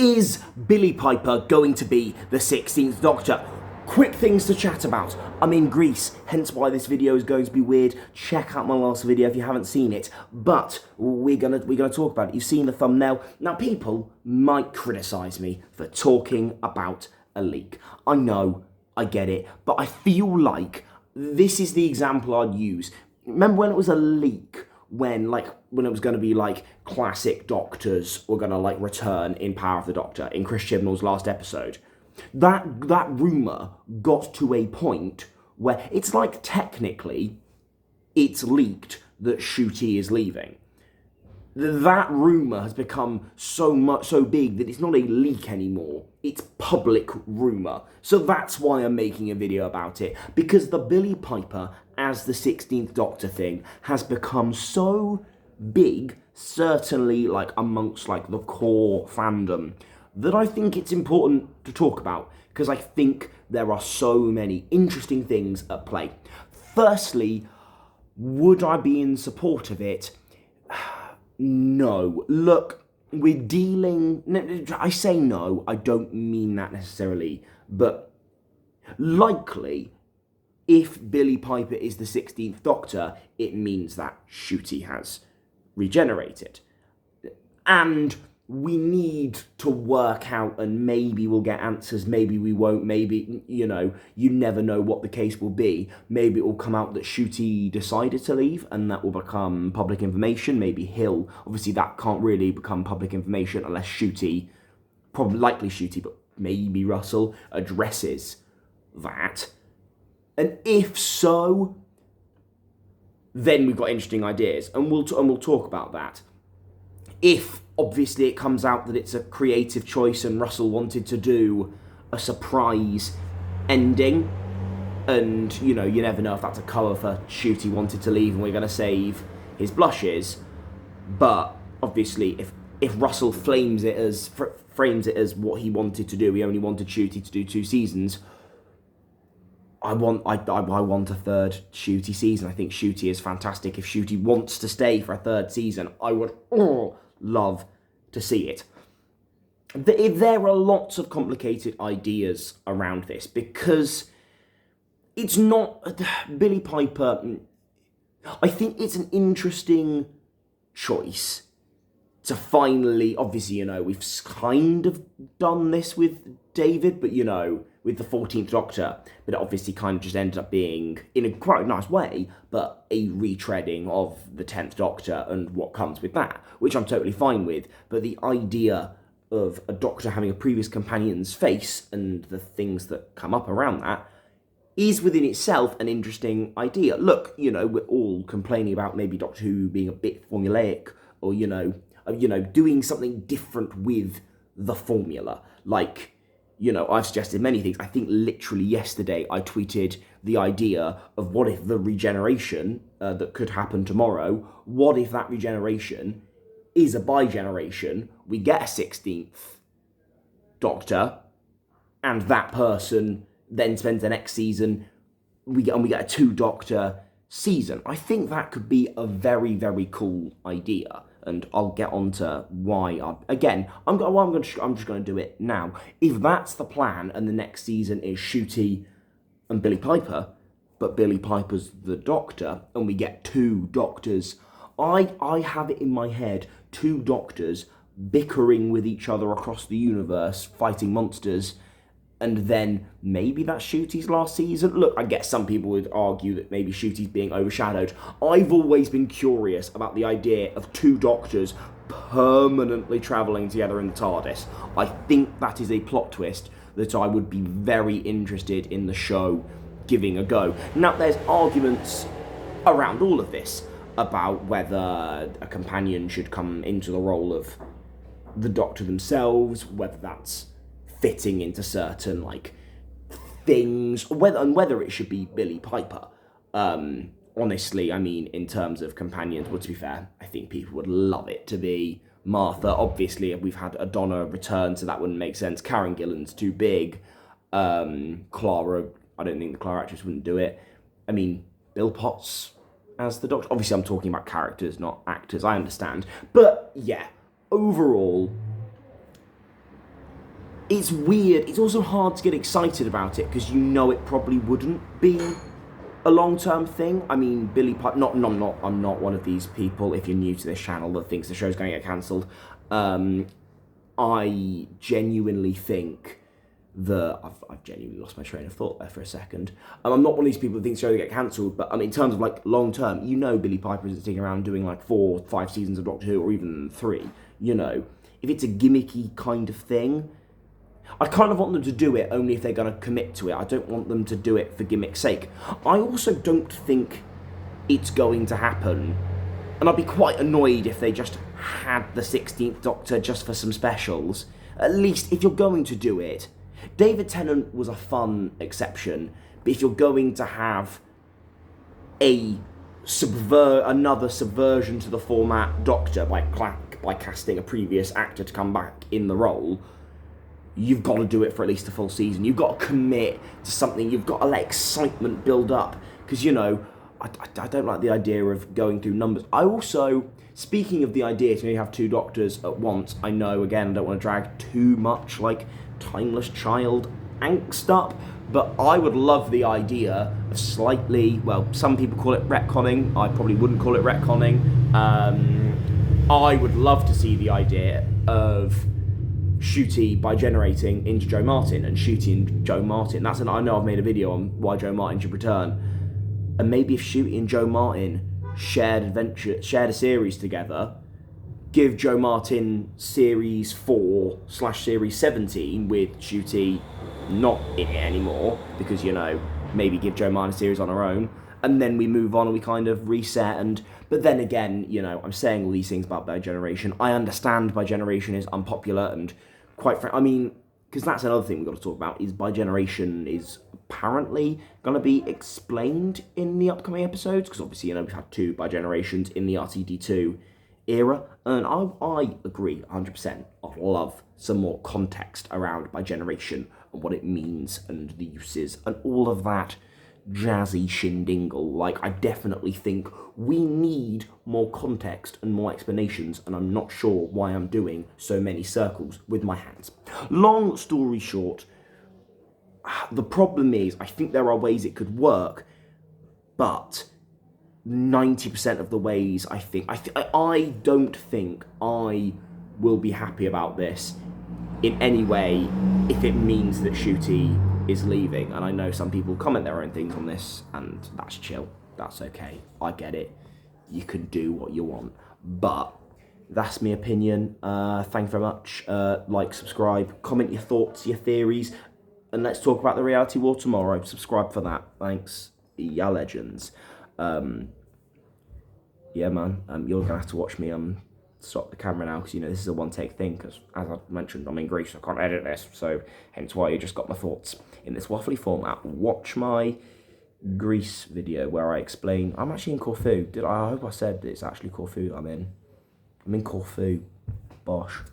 Is Billie Piper going to be the 16th Doctor? Quick things to chat about. I'm in Greece, hence why this video is going to be weird. Check out my last video if you haven't seen it. But we're gonna talk about it. You've seen the thumbnail. Now, people might criticise me for talking about a leak. I know, I get it, but I feel like this is the example I'd use. Remember when it was a leak? When it was going to be like classic Doctors were going to like return in Power of the Doctor in Chris Chibnall's last episode. That rumour got to a point where it's like technically it's leaked that Ncuti is leaving. That rumour has become so big that it's not a leak anymore. It's public rumour. So that's why I'm making a video about it. Because the Billie Piper as the 16th Doctor thing has become so big, certainly like amongst like the core fandom, that I think it's important to talk about. Because I think there are so many interesting things at play. Firstly, would I be in support of it? No. Look, we're dealing... I say no, I don't mean that necessarily, but likely, if Billie Piper is the 16th Doctor, it means that Ncuti has regenerated. And we need to work out, and maybe we'll get answers, maybe we won't, maybe, you know, you never know what the case will be. Maybe it will come out that Ncuti decided to leave, and that will become public information. Maybe he'll, obviously that can't really become public information unless Ncuti, probably likely Ncuti, but maybe Russel addresses that. And if so, then we've got interesting ideas, and we'll talk about that. If, obviously, it comes out that it's a creative choice and Russell wanted to do a surprise ending, and, you know, you never know if that's a cover for Ncuti wanted to leave and we're going to save his blushes, but, obviously, if Russell frames it as what he wanted to do, he only wanted Ncuti to do 2 seasons, I want a third Ncuti season. I think Ncuti is fantastic. If Ncuti wants to stay for a 3rd season, I would love to see it. There are lots of complicated ideas around this, because it's not... Billie Piper, I think it's an interesting choice to finally... Obviously, you know, we've kind of done this with David, but, you know, with the 14th Doctor, but it obviously kind of just ended up being, in a quite nice way, but a retreading of the 10th Doctor and what comes with that, which I'm totally fine with. But the idea of a Doctor having a previous companion's face and the things that come up around that is within itself an interesting idea. Look, you know, we're all complaining about maybe Doctor Who being a bit formulaic, or, you know, doing something different with the formula. Like, you know, I've suggested many things. I think literally yesterday I tweeted the idea of what if the regeneration that could happen tomorrow, what if that regeneration is a bi-generation, we get a 16th Doctor, and that person then spends the next season, we get a 2-Doctor season. I think that could be a very, very cool idea. And I'll get on to why. I'm just going to do it now. If that's the plan, and the next season is Ncuti and Billie Piper, but Billie Piper's the Doctor, and we get 2 Doctors, I have it in my head, 2 Doctors bickering with each other across the universe, fighting monsters, and then maybe that's Ncuti's last season. Look, I guess some people would argue that maybe Ncuti's being overshadowed. I've always been curious about the idea of 2 Doctors permanently travelling together in the TARDIS. I think that is a plot twist that I would be very interested in the show giving a go. Now, there's arguments around all of this about whether a companion should come into the role of the Doctor themselves, whether that's fitting into certain, like, things, whether it should be Billie Piper. Honestly, I mean, in terms of companions, well, to be fair, I think people would love it to be Martha. Obviously, we've had Adonna return, so that wouldn't make sense. Karen Gillan's too big. Clara, I don't think the Clara actress wouldn't do it. I mean, Bill Potts as the Doctor. Obviously, I'm talking about characters, not actors, I understand. But, yeah, overall, it's weird. It's also hard to get excited about it because you know it probably wouldn't be a long-term thing. I mean, Billie Piper. I'm not one of these people. If you're new to this channel, that thinks the show's going to get cancelled. I genuinely think that I've genuinely lost my train of thought there for a second. I'm not one of these people who thinks the show will get cancelled, but I mean, in terms of like long term, you know, Billie Piper isn't sticking around doing like 4 or 5 seasons of Doctor Who, or even 3. You know, if it's a gimmicky kind of thing, I kind of want them to do it only if they're going to commit to it. I don't want them to do it for gimmick's sake. I also don't think it's going to happen, and I'd be quite annoyed if they just had the 16th Doctor just for some specials. At least, if you're going to do it, David Tennant was a fun exception, but if you're going to have another subversion to the format Doctor by casting a previous actor to come back in the role, you've got to do it for at least a full season. You've got to commit to something. You've got to let excitement build up. Because, you know, I don't like the idea of going through numbers. I also, speaking of the idea to maybe have 2 Doctors at once, I know, again, I don't want to drag too much, like, Timeless Child angst up, but I would love the idea of slightly, well, some people call it retconning. I probably wouldn't call it retconning. I would love to see the idea of Ncuti bi-generating into Jo Martin and Ncuti and Jo Martin. I know I've made a video on why Jo Martin should return. And maybe if Ncuti and Jo Martin shared a series together, give Jo Martin series 4/series 17 with Ncuti not in it anymore, because, you know, maybe give Jo Martin a series on her own, and then we move on and we kind of reset. But then again, you know, I'm saying all these things about bi-generation. I understand bi-generation is unpopular, and quite frankly, I mean, because that's another thing we've got to talk about, is bi-generation is apparently going to be explained in the upcoming episodes, because obviously, you know, we've had 2 bi-generations in the RTD2 era, and I agree 100%. I'd love some more context around bi-generation and what it means and the uses and all of that jazzy shindingle. Like, I definitely think we need more context and more explanations, and I'm not sure why I'm doing so many circles with my hands. Long story short, the problem is, I think there are ways it could work, but 90% of the ways I don't think I will be happy about this in any way if it means that Ncuti is leaving. And I know some people comment their own things on this, and that's chill. That's okay. I get it. You can do what you want. But that's my opinion. Thank you very much. Like, subscribe, comment your thoughts, your theories, and let's talk about the reality war tomorrow. Subscribe for that. Thanks. Ya legends. Yeah, man. You're gonna have to watch me stop the camera now, because, you know, this is a one-take thing, because, as I mentioned, I'm in Greece, so I can't edit this, so hence why you just got my thoughts in this waffly format. Watch my Greece video where I explain. I'm actually in Corfu. I hope I said it's actually Corfu I'm in. I'm in Corfu. Bosh.